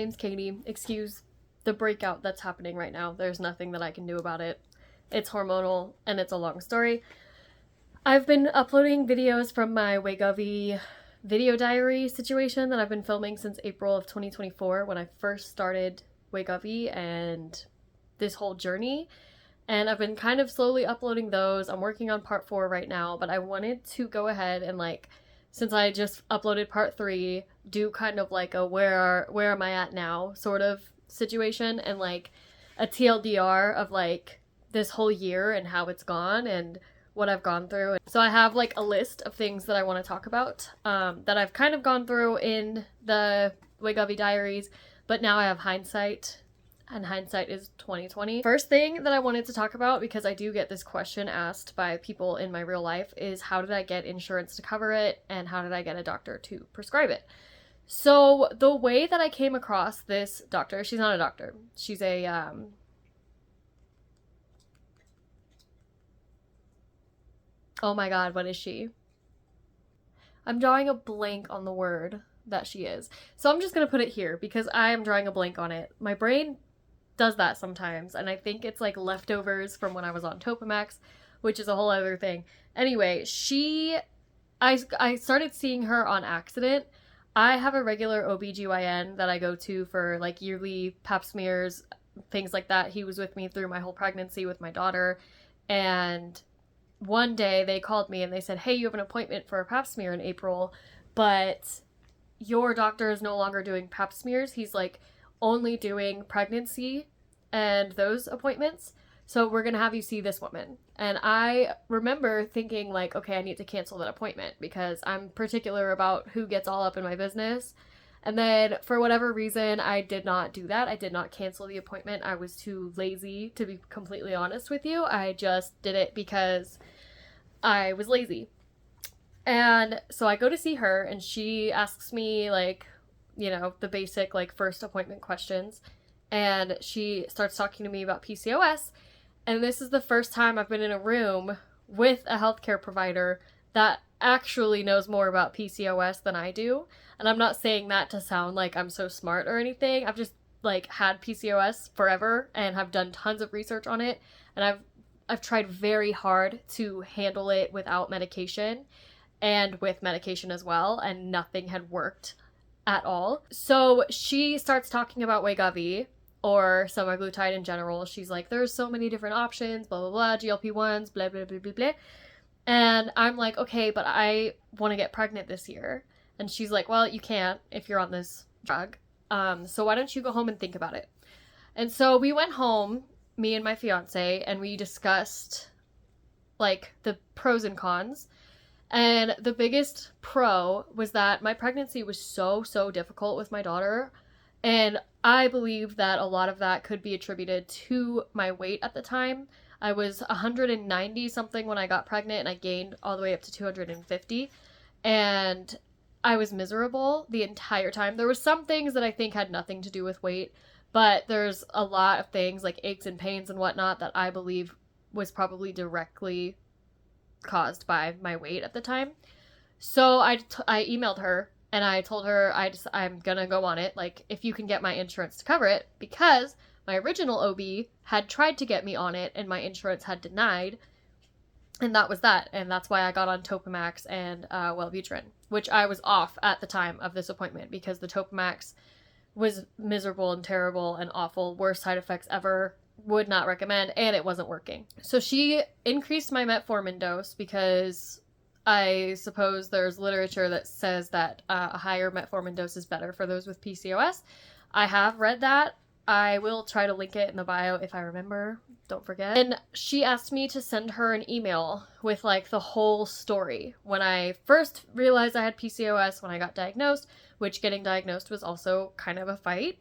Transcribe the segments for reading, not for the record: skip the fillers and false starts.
name's Katie. Excuse the breakout that's happening right now. There's nothing that I can do about it. It's hormonal, and it's a long story. I've been uploading videos from my Wegovy video diary situation that I've been filming since April of 2024 when I first started Wegovy and this whole journey. And I've been kind of slowly uploading those. I'm working on part 4 right now, but I wanted to go ahead and, like, since I just uploaded part 3, do kind of like a where am I at now sort of situation, and like a TLDR of like this whole year and how it's gone and what I've gone through. So I have like a list of things that I want to talk about that I've kind of gone through in the Wegovy diaries, but now I have hindsight, and hindsight is 2020. First thing that I wanted to talk about, because I do get this question asked by people in my real life, is how did I get insurance to cover it, and how did I get a doctor to prescribe it? So the way that I came across this doctor, she's not a doctor, she's a oh my god, what is she? I'm drawing a blank on the word that she is. So I'm just gonna put it here because I am drawing a blank on it. My brain does that sometimes, and I think it's like leftovers from when I was on Topamax, which is a whole other thing. Anyway, I started seeing her on accident. I have a regular OBGYN that I go to for like yearly pap smears, things like that. He was with me through my whole pregnancy with my daughter, and one day they called me and they said, hey, you have an appointment for a pap smear in April, but your doctor is no longer doing pap smears. He's like only doing pregnancy and those appointments, so we're gonna have you see this woman. And I remember thinking like, okay, I need to cancel that appointment because I'm particular about who gets all up in my business. And then for whatever reason, I did not do that. I did not cancel the appointment. I was too lazy, to be completely honest with you. I just did it because I was lazy. And so I go to see her and she asks me like, you know, the basic like first appointment questions, and she starts talking to me about PCOS. And this is the first time I've been in a room with a healthcare provider that actually knows more about PCOS than I do. And I'm not saying that to sound like I'm so smart or anything. I've just like had PCOS forever and have done tons of research on it, and I've tried very hard to handle it without medication and with medication as well, and nothing had worked at all. So she starts talking about Wegovy, or semaglutide in general. She's like, there's so many different options, blah, blah, blah, GLP-1s, blah, blah, blah, blah, blah. And I'm like, okay, but I want to get pregnant this year. And she's like, well, you can't if you're on this drug. So why don't you go home and think about it? And so we went home, me and my fiance, and we discussed like the pros and cons. And the biggest pro was that my pregnancy was so difficult with my daughter. And I believe that a lot of that could be attributed to my weight at the time. I was 190 something when I got pregnant, and I gained all the way up to 250. And I was miserable the entire time. There were some things that I think had nothing to do with weight, but there's a lot of things like aches and pains and whatnot that I believe was probably directly caused by my weight at the time. So I emailed her and I told her I'm gonna go on it, like, if you can get my insurance to cover it, because my original OB had tried to get me on it and my insurance had denied, and that was that. And that's why I got on Topamax and Wellbutrin, which I was off at the time of this appointment because the Topamax was miserable and terrible and awful, worst side effects ever, would not recommend, and it wasn't working. So she increased my metformin dose because I suppose there's literature that says that a higher metformin dose is better for those with PCOS. I have read that. I will try to link it in the bio if I remember. Don't forget. And she asked me to send her an email with like the whole story. When I first realized I had PCOS, when I got diagnosed, which getting diagnosed was also kind of a fight.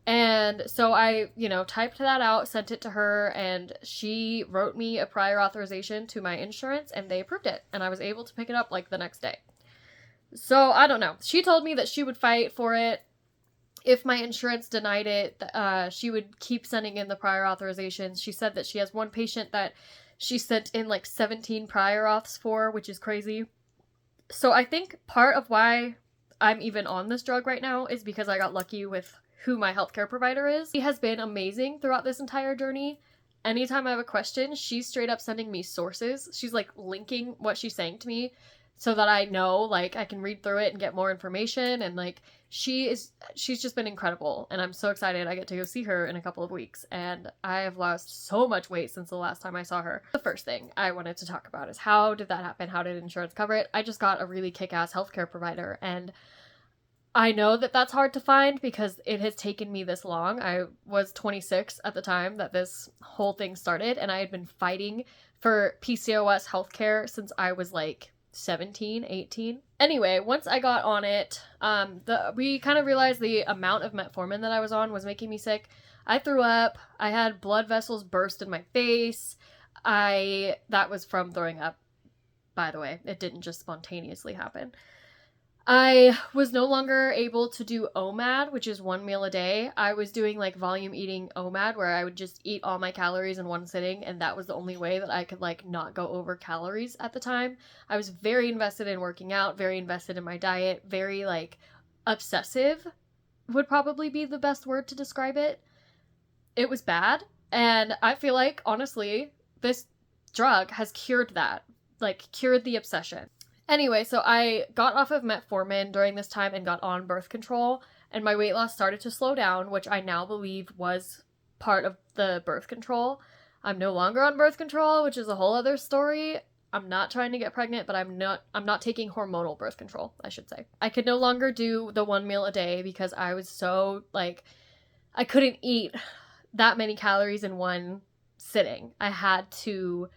And so I, typed that out, sent it to her, and she wrote me a prior authorization to my insurance, and they approved it. And I was able to pick it up like the next day. So I don't know. She told me that she would fight for it. If my insurance denied it, she would keep sending in the prior authorizations. She said that she has one patient that she sent in like 17 prior auths for, which is crazy. So I think part of why I'm even on this drug right now is because I got lucky with who my healthcare provider is. She has been amazing throughout this entire journey. Anytime I have a question, she's straight up sending me sources. She's like linking what she's saying to me so that I know, like, I can read through it and get more information. And like, she's just been incredible. And I'm so excited I get to go see her in a couple of weeks. And I have lost so much weight since the last time I saw her. The first thing I wanted to talk about is how did that happen? How did insurance cover it? I just got a really kick-ass healthcare provider, and I know that that's hard to find because it has taken me this long. I was 26 at the time that this whole thing started, and I had been fighting for PCOS healthcare since I was like 17, 18. Anyway, once I got on it, we kind of realized the amount of metformin that I was on was making me sick. I threw up. I had blood vessels burst in my face. That was from throwing up, by the way. It didn't just spontaneously happen. I was no longer able to do OMAD, which is 1 meal a day. I was doing like volume eating OMAD, where I would just eat all my calories in one sitting, and that was the only way that I could like not go over calories at the time. I was very invested in working out, very invested in my diet, very like obsessive would probably be the best word to describe it. It was bad, and I feel like, honestly, this drug has cured that, like cured the obsession. Anyway, so I got off of metformin during this time and got on birth control, and my weight loss started to slow down, which I now believe was part of the birth control. I'm no longer on birth control, which is a whole other story. I'm not trying to get pregnant, but I'm not taking hormonal birth control, I should say. I could no longer do the 1 meal a day because I was so, like, I couldn't eat that many calories in one sitting. I had to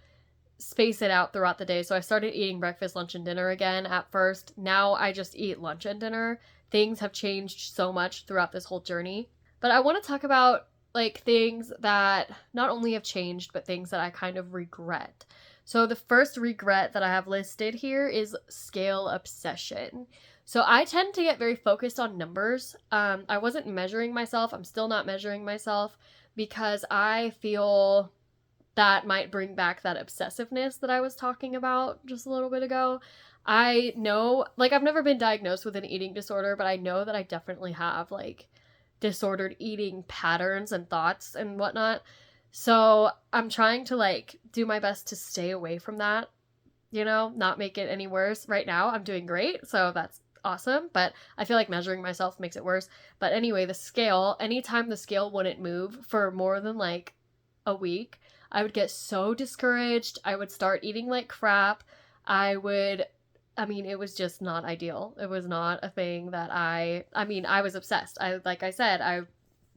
space it out throughout the day. So I started eating breakfast, lunch, and dinner again at first. Now I just eat lunch and dinner. Things have changed so much throughout this whole journey. But I want to talk about like things that not only have changed, but things that I kind of regret. So the first regret that I have listed here is scale obsession. So I tend to get very focused on numbers. I wasn't measuring myself. I'm still not measuring myself because I feel that might bring back that obsessiveness that I was talking about just a little bit ago. I know, like, I've never been diagnosed with an eating disorder, but I know that I definitely have, like, disordered eating patterns and thoughts and whatnot. So I'm trying to, like, do my best to stay away from that, you know, not make it any worse. Right now, I'm doing great, so that's awesome, but I feel like measuring myself makes it worse. But anyway, the scale, anytime the scale wouldn't move for more than, like, a week, I would get so discouraged. I would start eating like crap. It was just not ideal. It was not a thing that I was obsessed. Like I said, I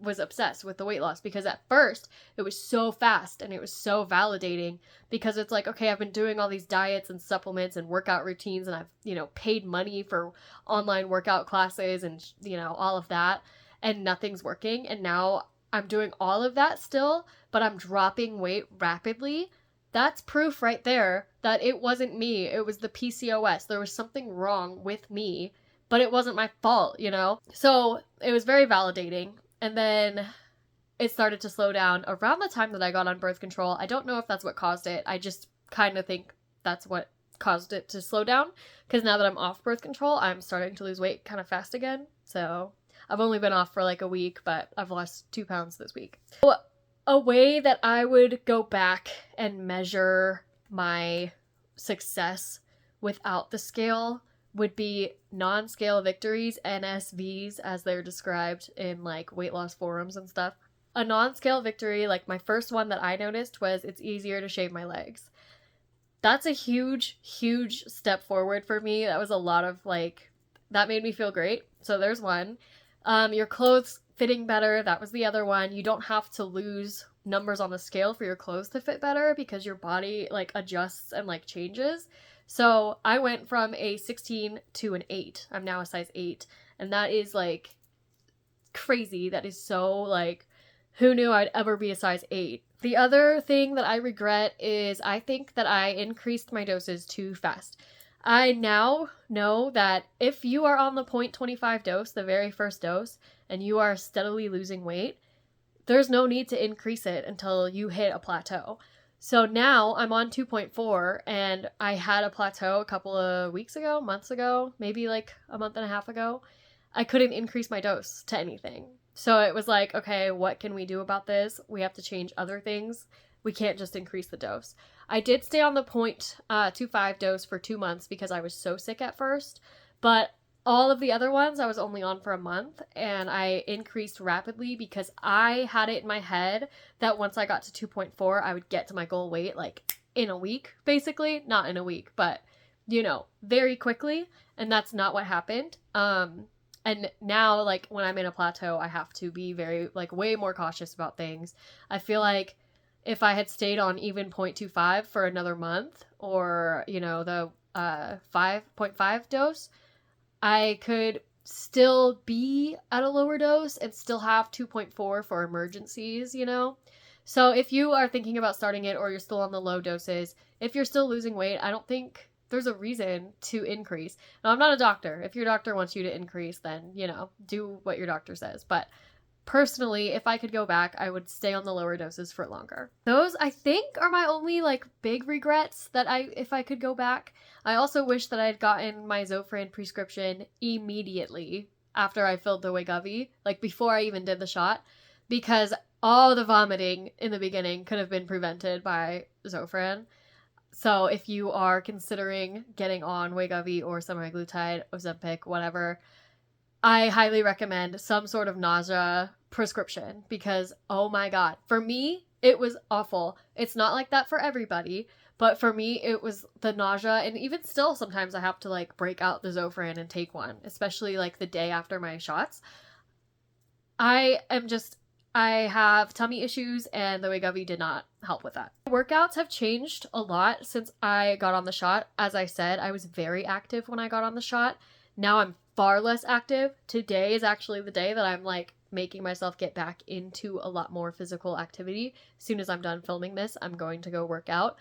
was obsessed with the weight loss because at first it was so fast and it was so validating because it's like, okay, I've been doing all these diets and supplements and workout routines and I've, you know, paid money for online workout classes and, you know, all of that, and nothing's working. And now I'm doing all of that still, but I'm dropping weight rapidly. That's proof right there that it wasn't me. It was the PCOS. There was something wrong with me, but it wasn't my fault, you know? So it was very validating. And then it started to slow down around the time that I got on birth control. I don't know if that's what caused it. I just kind of think that's what caused it to slow down, because now that I'm off birth control, I'm starting to lose weight kind of fast again. So I've only been off for like a week, but I've lost 2 pounds this week. So a way that I would go back and measure my success without the scale would be non-scale victories, NSVs, as they're described in like weight loss forums and stuff. A non-scale victory, like my first one that I noticed, was it's easier to shave my legs. That's a huge, huge step forward for me. That was a lot of like, that made me feel great. So there's one. Your clothes fitting better, that was the other one. You don't have to lose numbers on the scale for your clothes to fit better because your body like adjusts and like changes. So I went from a 16 to an 8. I'm now a size 8, and that is like crazy. That is so like, who knew I'd ever be a size 8? The other thing that I regret is I think that I increased my doses too fast. I now know that if you are on the 0.25 dose, the very first dose, and you are steadily losing weight, there's no need to increase it until you hit a plateau. So now I'm on 2.4, and I had a plateau a couple of weeks ago, months ago, maybe like a month and a half ago. I couldn't increase my dose to anything. So it was like, okay, what can we do about this? We have to change other things. We can't just increase the dose. I did stay on the 0.25 dose for 2 months because I was so sick at first, but all of the other ones I was only on for a month, and I increased rapidly because I had it in my head that once I got to 2.4, I would get to my goal weight like in a week, basically. Not in a week, but very quickly, and that's not what happened. And now, like, when I'm in a plateau, I have to be very, like, way more cautious about things. I feel like if I had stayed on even 0.25 for another month, or, the 5.5 dose, I could still be at a lower dose and still have 2.4 for emergencies, So if you are thinking about starting it, or you're still on the low doses, if you're still losing weight, I don't think there's a reason to increase. Now, I'm not a doctor. If your doctor wants you to increase, then, do what your doctor says. But personally, if I could go back, I would stay on the lower doses for longer. Those, I think, are my only, like, big regrets if I could go back. I also wish that I had gotten my Zofran prescription immediately after I filled the Wegovy, like, before I even did the shot, because all the vomiting in the beginning could have been prevented by Zofran. So if you are considering getting on Wegovy or semaglutide, Ozempic, whatever, I highly recommend some sort of nausea prescription, because, oh my god, for me, it was awful. It's not like that for everybody, but for me, it was the nausea, and even still, sometimes I have to, like, break out the Zofran and take one, especially, like, the day after my shots. I have tummy issues, and the Wegovy did not help with that. Workouts have changed a lot since I got on the shot. As I said, I was very active when I got on the shot. Now I'm far less active. Today is actually the day that I'm, like, making myself get back into a lot more physical activity. As soon as I'm done filming this, I'm going to go work out.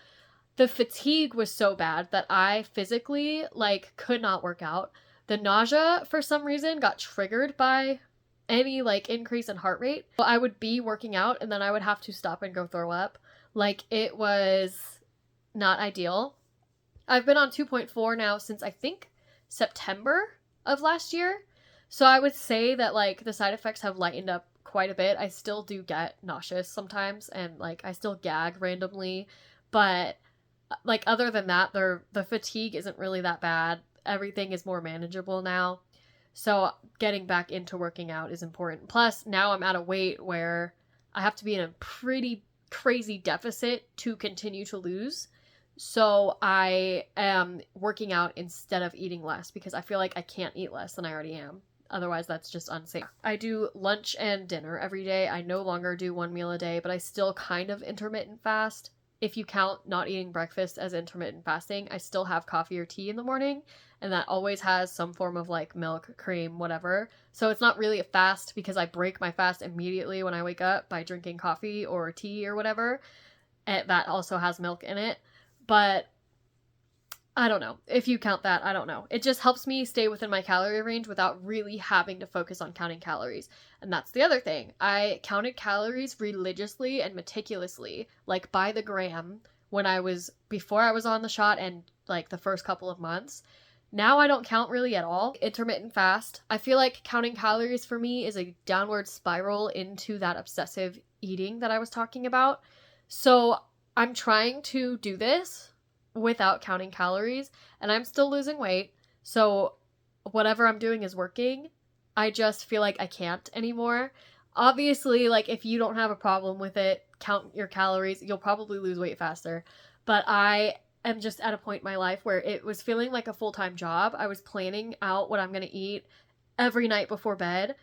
The fatigue was so bad that I physically, like, could not work out. The nausea, for some reason, got triggered by any, like, increase in heart rate. I would be working out and then I would have to stop and go throw up. Like, it was not ideal. I've been on 2.4 now since, I think, September of last year. So I would say that, like, the side effects have lightened up quite a bit. I still do get nauseous sometimes, and, like, I still gag randomly, but, like, other than that, the fatigue isn't really that bad. Everything is more manageable now. So getting back into working out is important. Plus, now I'm at a weight where I have to be in a pretty crazy deficit to continue to lose. So I am working out instead of eating less, because I feel like I can't eat less than I already am. Otherwise, that's just unsafe. I do lunch and dinner every day. I no longer do one meal a day, but I still kind of intermittent fast. If you count not eating breakfast as intermittent fasting, I still have coffee or tea in the morning, and that always has some form of, like, milk, cream, whatever. So it's not really a fast, because I break my fast immediately when I wake up by drinking coffee or tea or whatever. And that also has milk in it. But I don't know. If you count that, I don't know. It just helps me stay within my calorie range without really having to focus on counting calories. And that's the other thing. I counted calories religiously and meticulously, like by the gram, before I was on the shot, and, like, the first couple of months. Now I don't count really at all. Intermittent fast. I feel like counting calories for me is a downward spiral into that obsessive eating that I was talking about. So I'm trying to do this without counting calories, and I'm still losing weight. So whatever I'm doing is working. I just feel like I can't anymore. Obviously, like, if you don't have a problem with it, count your calories, you'll probably lose weight faster. But I am just at a point in my life where it was feeling like a full-time job. I was planning out what I'm going to eat every night before bed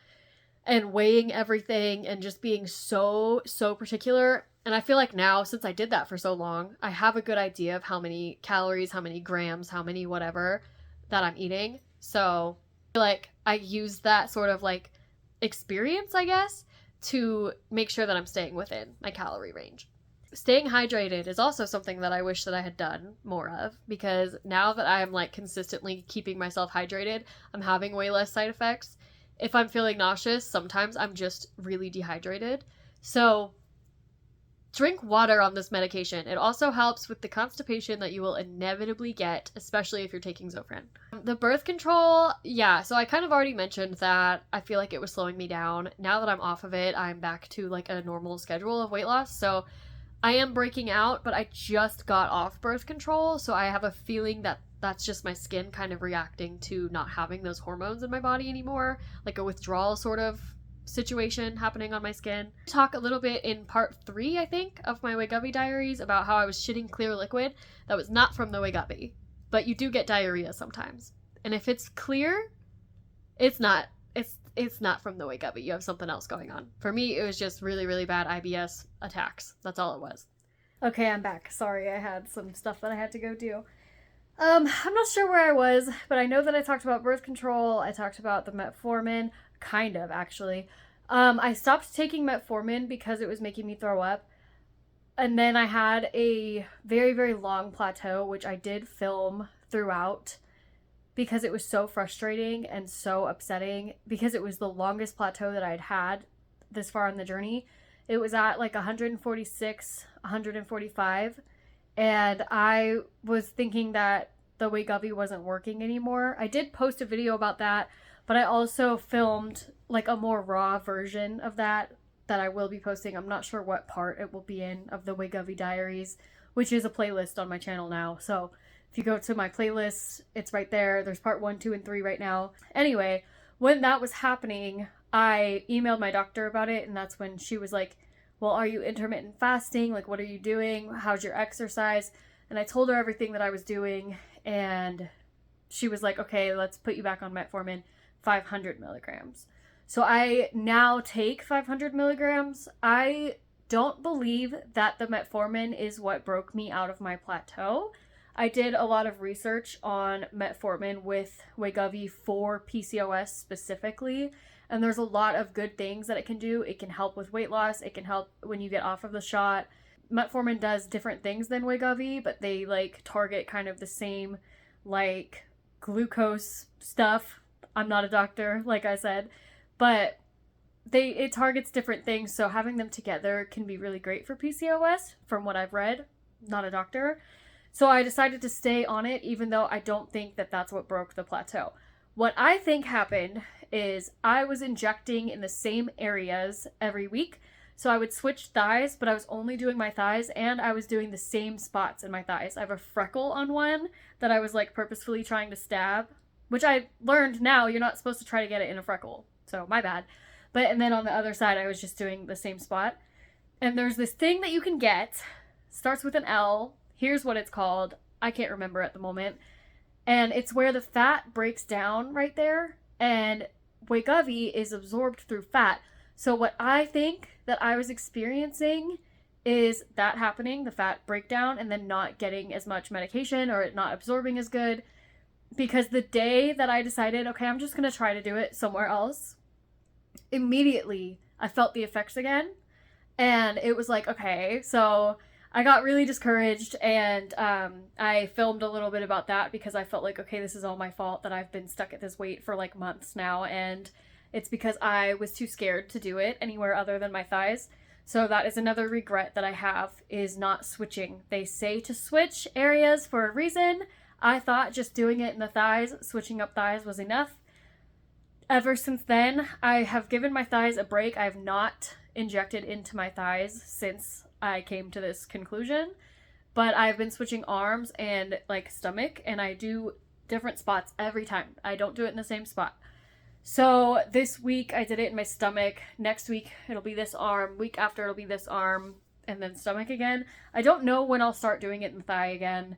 and weighing everything and just being so particular. And I feel like now, since I did that for so long, I have a good idea of how many calories, how many grams, how many whatever that I'm eating. So I feel like I use that sort of, like, experience, I guess, to make sure that I'm staying within my calorie range. Staying hydrated is also something that I wish that I had done more of, because now that I'm, like, consistently keeping myself hydrated, I'm having way less side effects. If I'm feeling nauseous, sometimes I'm just really dehydrated. So drink water on this medication. It also helps with the constipation that you will inevitably get, especially if you're taking Zofran. The birth control, yeah, so I kind of already mentioned that I feel like it was slowing me down. Now that I'm off of it, I'm back to like a normal schedule of weight loss. So I am breaking out, but I just got off birth control, so I have a feeling that that's just my skin kind of reacting to not having those hormones in my body anymore, like a withdrawal sort of situation happening on my skin. Talk a little bit in part 3, I think, of my Wegovy diaries about how I was shitting clear liquid that was not from the Wegovy, but you do get diarrhea sometimes. And if it's clear, it's not from the Wegovy. You have something else going on. For me, it was just really, really bad IBS attacks. That's all it was. Okay, I'm back. Sorry, I had some stuff that I had to go do. I'm not sure where I was, but I know that I talked about birth control. I talked about the metformin. Kind of, actually. I stopped taking metformin because it was making me throw up. And then I had a very, very long plateau, which I did film throughout because it was so frustrating and so upsetting because it was the longest plateau that I'd had this far on the journey. It was at like 146, 145. And I was thinking that the Wegovy wasn't working anymore. I did post a video about that, but I also filmed like a more raw version of that I will be posting. I'm not sure what part it will be in of the Wegovy diaries, which is a playlist on my channel now. So if you go to my playlist, it's right there. There's part 1, 2, and 3 right now. Anyway, when that was happening, I emailed my doctor about it, and that's when she was like, well, are you intermittent fasting? Like, what are you doing? How's your exercise? And I told her everything that I was doing, and she was like, okay, let's put you back on metformin, 500 milligrams. So I now take 500 milligrams. I don't believe that the metformin is what broke me out of my plateau. I did a lot of research on metformin with Wegovy for PCOS specifically, and there's a lot of good things that it can do. It can help with weight loss. It can help when you get off of the shot. Metformin does different things than Wegovy, but they like target kind of the same like glucose stuff. I'm not a doctor, like I said, but it targets different things. So having them together can be really great for PCOS from what I've read. Not a doctor. So I decided to stay on it, even though I don't think that that's what broke the plateau. What I think happened is I was injecting in the same areas every week. So I would switch thighs, but I was only doing my thighs, and I was doing the same spots in my thighs. I have a freckle on one that I was like purposefully trying to stab, which I learned now you're not supposed to try to get it in a freckle. So my bad. And then on the other side, I was just doing the same spot. And there's this thing that you can get, starts with an L. Here's what it's called. I can't remember at the moment. And it's where the fat breaks down right there. And Wegovy is absorbed through fat. So what I think that I was experiencing is that happening, the fat breakdown, and then not getting as much medication or it not absorbing as good. Because the day that I decided, okay, I'm just going to try to do it somewhere else, immediately I felt the effects again. And it was like, okay, so I got really discouraged, and I filmed a little bit about that because I felt like, okay, this is all my fault that I've been stuck at this weight for like months now, and it's because I was too scared to do it anywhere other than my thighs. So that is another regret that I have, is not switching. They say to switch areas for a reason. I thought just doing it in the thighs, switching up thighs was enough. Ever since then, I have given my thighs a break. I have not injected into my thighs since I came to this conclusion, but I've been switching arms and like stomach, and I do different spots every time. I don't do it in the same spot. So this week I did it in my stomach. Next week it'll be this arm. Week after it'll be this arm, and then stomach again. I don't know when I'll start doing it in the thigh again.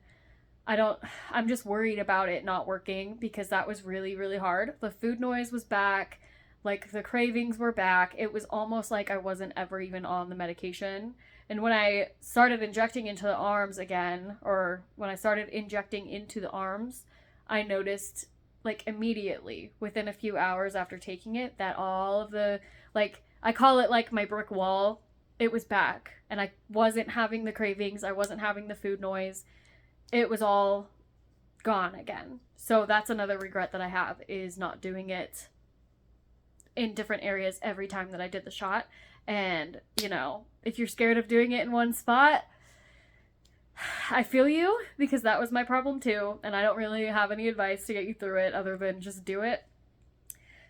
I'm just worried about it not working because that was really, really hard. The food noise was back. Like the cravings were back. It was almost like I wasn't ever even on the medication. And when I started injecting into the arms again, or when I started injecting into the arms, I noticed like immediately within a few hours after taking it that all of the, like, I call it like my brick wall, it was back. And I wasn't having the cravings. I wasn't having the food noise. It was all gone again. So that's another regret that I have, is not doing it in different areas every time that I did the shot. And, you know, if you're scared of doing it in one spot, I feel you, because that was my problem too. And I don't really have any advice to get you through it other than just do it.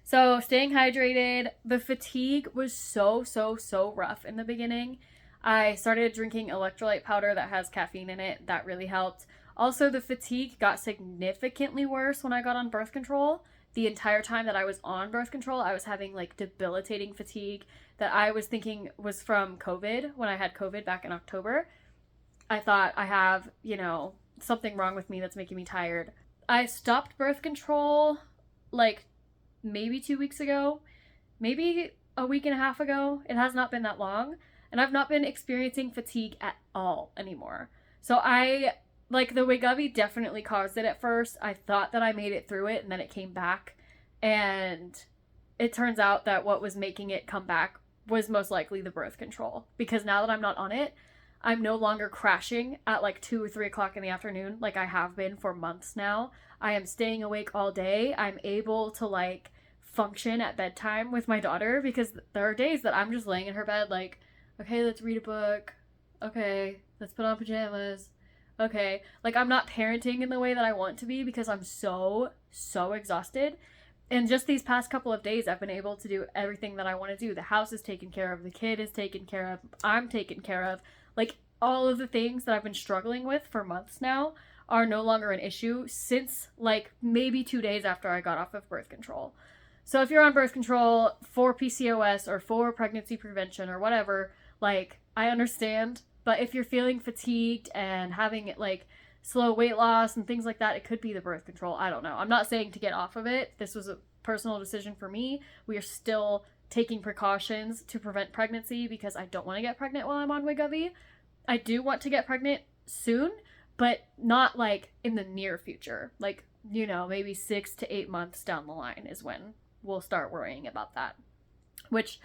So staying hydrated. The fatigue was so rough in the beginning. I started drinking electrolyte powder that has caffeine in it. That really helped. Also, the fatigue got significantly worse when I got on birth control. The entire time that I was on birth control, I was having like debilitating fatigue that I was thinking was from COVID. When I had COVID back in October, I thought I have, you know, something wrong with me that's making me tired. I stopped birth control like maybe 2 weeks ago, maybe a week and a half ago. It has not been that long. And I've not been experiencing fatigue at all anymore. So like the Wegovy definitely caused it at first. I thought that I made it through it and then it came back. And it turns out that what was making it come back was most likely the birth control. Because now that I'm not on it, I'm no longer crashing at like 2 or 3 o'clock in the afternoon like I have been for months now. I am staying awake all day. I'm able to like function at bedtime with my daughter because there are days that I'm just laying in her bed like, okay, let's read a book. Okay, let's put on pajamas. Okay, like I'm not parenting in the way that I want to be because I'm so exhausted. And just these past couple of days, I've been able to do everything that I want to do. The house is taken care of. The kid is taken care of. I'm taken care of. Like all of the things that I've been struggling with for months now are no longer an issue since like maybe 2 days after I got off of birth control. So if you're on birth control for PCOS or for pregnancy prevention or whatever, like I understand. But if you're feeling fatigued and having like slow weight loss and things like that, it could be the birth control. I don't know. I'm not saying to get off of it. This was a personal decision for me. We are still taking precautions to prevent pregnancy because I don't want to get pregnant while I'm on Wegovy. I do want to get pregnant soon, but not like in the near future. Like, you know, maybe 6 to 8 months down the line is when we'll start worrying about that. Which,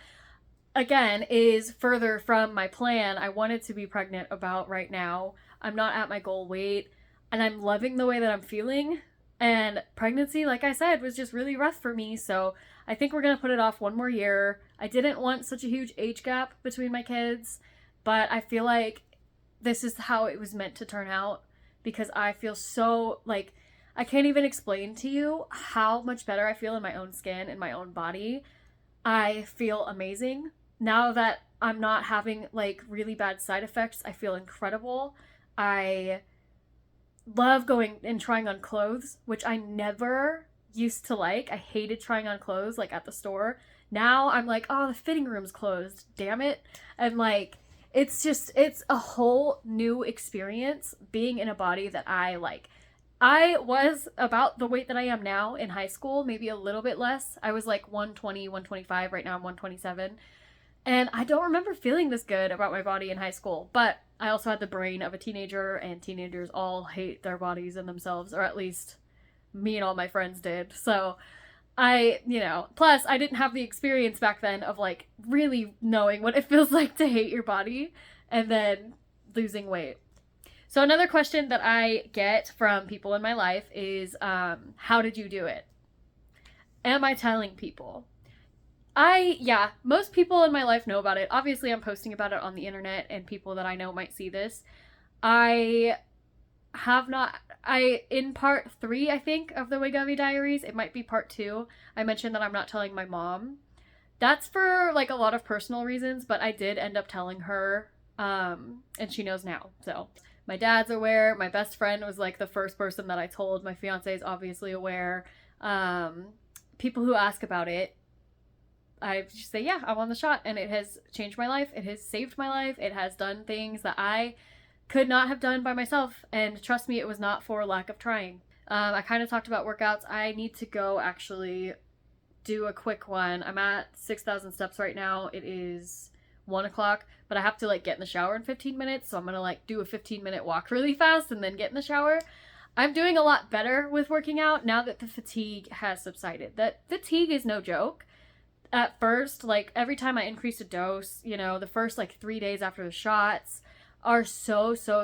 again, is further from my plan. I wanted to be pregnant about right now. I'm not at my goal weight, and I'm loving the way that I'm feeling. And pregnancy, like I said, was just really rough for me, so I think we're going to put it off 1 more year. I didn't want such a huge age gap between my kids, but I feel like this is how it was meant to turn out because I feel so, like, I can't even explain to you how much better I feel in my own skin, in my own body. I feel amazing. Now that I'm not having, like, really bad side effects, I feel incredible. I love going and trying on clothes, which I never used to like. I hated trying on clothes, like, at the store. Now I'm like, oh, the fitting room's closed. Damn it. And, like, it's a whole new experience being in a body that I like. I was about the weight that I am now in high school, maybe a little bit less. I was like 120, 125. Right now I'm 127. And I don't remember feeling this good about my body in high school. But I also had the brain of a teenager, and teenagers all hate their bodies and themselves, or at least me and all my friends did. So plus I didn't have the experience back then of like really knowing what it feels like to hate your body and then losing weight. So another question that I get from people in my life is, how did you do it? Am I telling people? Most people in my life know about it. Obviously, I'm posting about it on the internet and people that I know might see this. In part 3, I think, of the Wegovy Diaries, it might be part 2, I mentioned that I'm not telling my mom. That's for, like, a lot of personal reasons, but I did end up telling her, and she knows now, so. My dad's aware. My best friend was, like, the first person that I told. My fiance is obviously aware. People who ask about it, I just say, yeah, I'm on the shot, and it has changed my life. It has saved my life. It has done things that I could not have done by myself, and trust me, it was not for lack of trying. I kind of talked about workouts. I need to go actually do a quick one. I'm at 6,000 steps right now. It is 1 o'clock, but I have to like get in the shower in 15 minutes, so I'm gonna like do a 15-minute walk really fast and then get in the shower. I'm doing a lot better with working out now that the fatigue has subsided. That fatigue is no joke. At first, like every time I increase a dose, you know, the first like 3 days after the shots are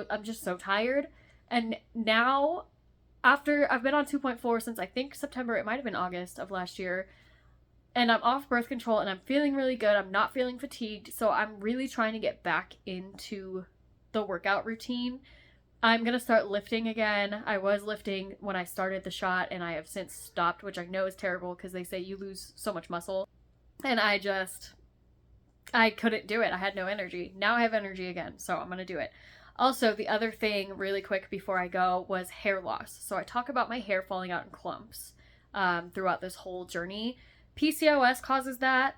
I'm just so tired. And now, after I've been on 2.4 since I think September, it might have been August of last year, and I'm off birth control and I'm feeling really good. I'm not feeling fatigued. So I'm really trying to get back into the workout routine. I'm going to start lifting again. I was lifting when I started the shot and I have since stopped, which I know is terrible because they say you lose so much muscle. And I couldn't do it. I had no energy. Now I have energy again, so I'm going to do it. Also, the other thing really quick before I go was hair loss. So I talk about my hair falling out in clumps throughout this whole journey. PCOS causes that,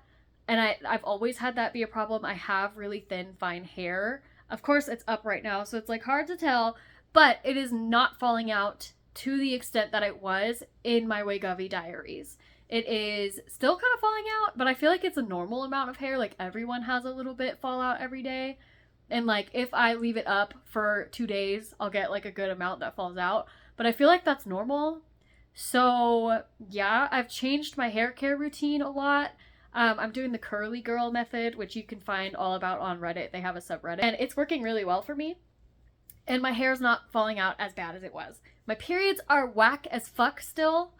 and I've always had that be a problem. I have really thin, fine hair. Of course, it's up right now, so it's like hard to tell, but it is not falling out to the extent that it was in my Wegovy diaries. It is still kind of falling out, but I feel like it's a normal amount of hair. Like everyone has a little bit fall out every day. And like if I leave it up for 2 days, I'll get like a good amount that falls out. But I feel like that's normal. So yeah, I've changed my hair care routine a lot. I'm doing the curly girl method, which you can find all about on Reddit. They have a subreddit, and it's working really well for me. And my hair's not falling out as bad as it was. My periods are whack as fuck still,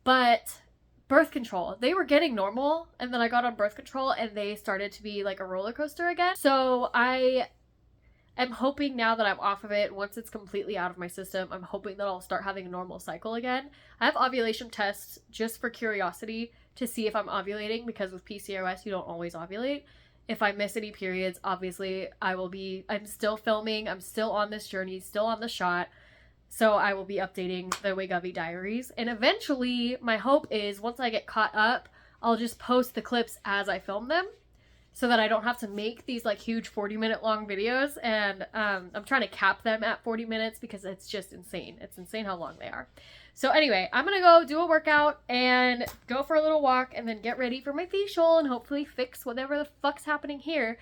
but birth control, they were getting normal, and then I got on birth control and they started to be like a roller coaster again. So I am hoping now that I'm off of it, once it's completely out of my system, I'm hoping that I'll start having a normal cycle again. I have ovulation tests just for curiosity to see if I'm ovulating, because with PCOS you don't always ovulate. If I miss any periods, obviously I'm still filming, I'm still on this journey, still on the shot. So I will be updating the Wegovy diaries. And eventually, my hope is once I get caught up, I'll just post the clips as I film them so that I don't have to make these like huge 40-minute long videos. And I'm trying to cap them at 40 minutes because it's just insane. It's insane how long they are. So anyway, I'm going to go do a workout and go for a little walk and then get ready for my facial and hopefully fix whatever the fuck's happening here.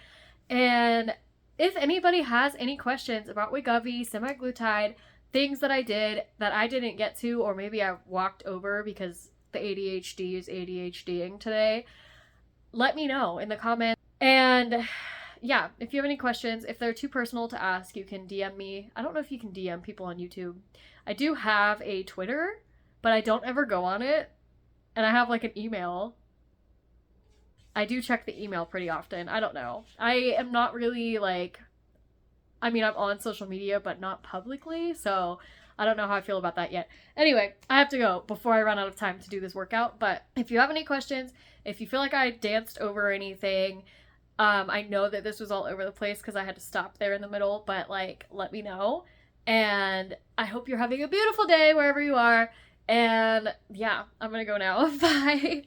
And if anybody has any questions about Wegovy, semaglutide, things that I did that I didn't get to, or maybe I walked over because the ADHD is ADHDing today, let me know in the comments. And yeah, if you have any questions, if they're too personal to ask, you can DM me. I don't know if you can DM people on YouTube. I do have a Twitter, but I don't ever go on it. And I have like an email. I do check the email pretty often. I don't know. I am not really like, I'm on social media, but not publicly, so I don't know how I feel about that yet. Anyway, I have to go before I run out of time to do this workout, but if you have any questions, if you feel like I danced over anything, I know that this was all over the place because I had to stop there in the middle, but like, let me know. And I hope you're having a beautiful day wherever you are. And yeah, I'm gonna go now. Bye.